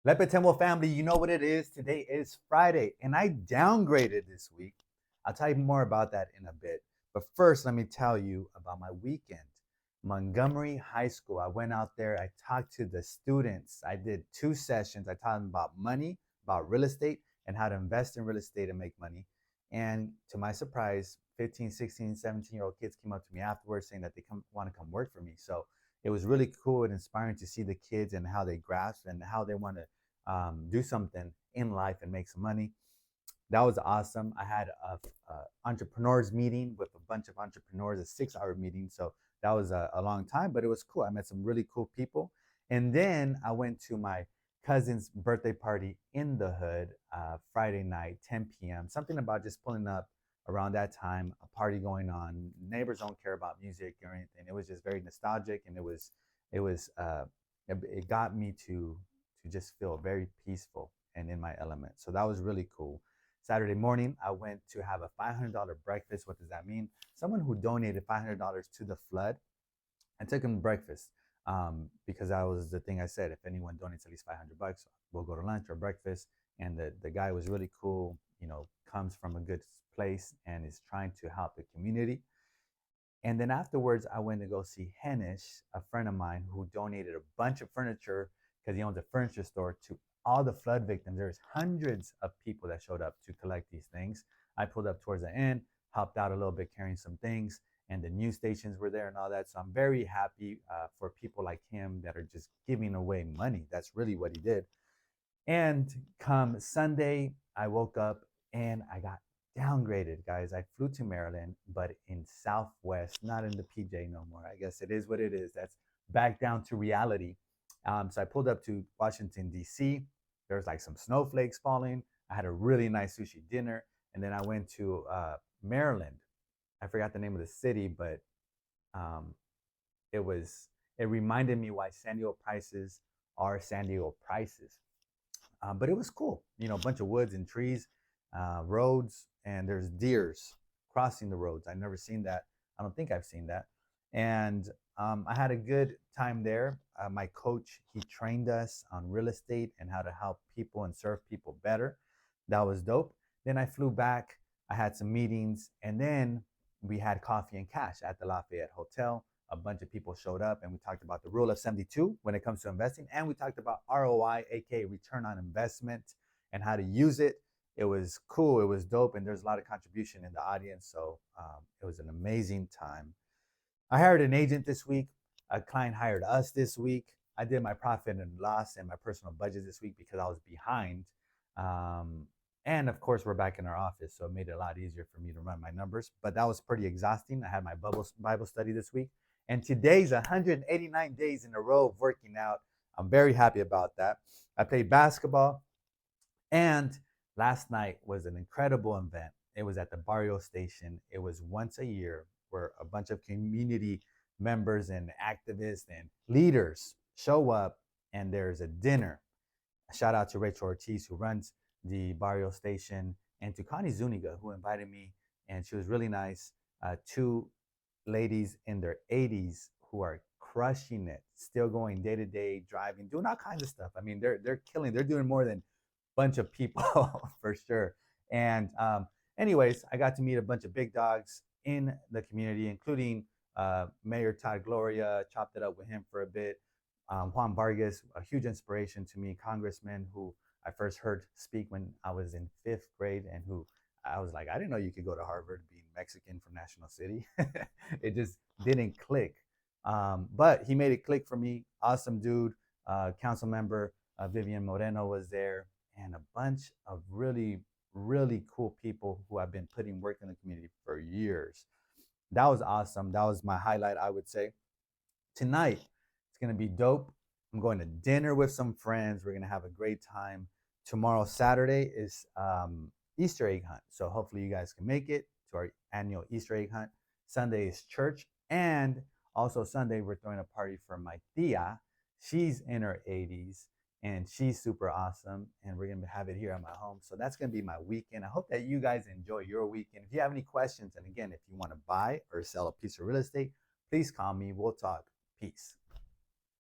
Lepetemo family, you know what it is. Today is Friday, and I downgraded this week. I'll tell you more about that in a bit. But first, let me tell you about my weekend. Montgomery High School. I went out there, I talked to the students. I did 2 sessions. I taught them about money, about real estate, and how to invest in real estate and make money. And to my surprise, 15, 16, 17-year-old kids came up to me afterwards saying that they want to come work for me. So it was really cool and inspiring to see the kids and how they grasp and how they want to do something in life and make some money. That was awesome. I had a entrepreneurs meeting with a bunch of entrepreneurs, a 6 hour meeting. So that was a long time, but it was cool. I met some really cool people. And then I went to my cousin's birthday party in the hood Friday night, 10 p.m. Something about just pulling up around that time, a party going on. Neighbors don't care about music or anything. It was just very nostalgic, and it got me to just feel very peaceful and in my element. So that was really cool. Saturday morning, I went to have a $500 breakfast. What does that mean? Someone who donated $500 to the flood. I took him to breakfast because that was the thing I said. If anyone donates at least $500, we'll go to lunch or breakfast. And the guy was really cool. You know, comes from a good place and is trying to help the community. And then afterwards, I went to go see Henish, a friend of mine who donated a bunch of furniture because he owns a furniture store to all the flood victims. There's hundreds of people that showed up to collect these things. I pulled up towards the end, helped out a little bit carrying some things, and the news stations were there and all that. So I'm very happy for people like him that are just giving away money. That's really what he did. And come Sunday, I woke up and I got downgraded, guys. I flew to Maryland, but in Southwest, not in the PJ no more. I guess it is what it is. That's back down to reality. So I pulled up to Washington, D.C. There was like some snowflakes falling. I had a really nice sushi dinner. And then I went to Maryland. I forgot the name of the city, but um, it was, it reminded me why San Diego prices are San Diego prices. But it was cool, you know, a bunch of woods and trees, roads, and there's deers crossing the roads. I've never seen that. I don't think I've seen that. And I had a good time there. My coach, he trained us on real estate and how to help people and serve people better. That was dope. Then I flew back. I had some meetings, and then we had coffee and cash at the Lafayette Hotel. A bunch of people showed up, and we talked about the rule of 72 when it comes to investing, and we talked about ROI, aka return on investment, and how to use it. It was cool, it was dope, and there's a lot of contribution in the audience. So it was an amazing time. I hired an agent this week. A client hired us this week. I did my profit and loss and my personal budget this week because I was behind. Um, and of course, we're back in our office, so it made it a lot easier for me to run my numbers. But that was pretty exhausting. I had my Bible study this week. And today's 189 days in a row of working out. I'm very happy about that. I played basketball, and last night was an incredible event. It was at the Barrio Station. It was once a year where a bunch of community members and activists and leaders show up, and there's a dinner. A shout out to Rachel Ortiz, who runs the Barrio Station, and to Connie Zuniga, who invited me, and she was really nice. Two ladies in their 80s who are crushing it, still going day to day, driving, doing all kinds of stuff. I mean, they're killing. They're doing more than a bunch of people for sure. And anyways, I got to meet a bunch of big dogs in the community, including Mayor Todd Gloria. Chopped it up with him for a bit. Juan Vargas, a huge inspiration to me, congressman who I first heard speak when I was in 5th grade, and who I was like, I didn't know you could go to Harvard being Mexican from National City. It just didn't click. But he made it click for me. Awesome dude. Council member Vivian Moreno was there, and a bunch of really, really cool people who have been putting work in the community for years. That was awesome. That was my highlight, I would say. Tonight, it's going to be dope. I'm going to dinner with some friends. We're going to have a great time. Tomorrow, Saturday, is Easter egg hunt. So hopefully you guys can make it to our annual Easter egg hunt. Sunday is church. And also Sunday, we're throwing a party for my tia. She's in her 80s and she's super awesome. And we're going to have it here at my home. So that's going to be my weekend. I hope that you guys enjoy your weekend. If you have any questions, and again, if you want to buy or sell a piece of real estate, please call me. We'll talk. Peace.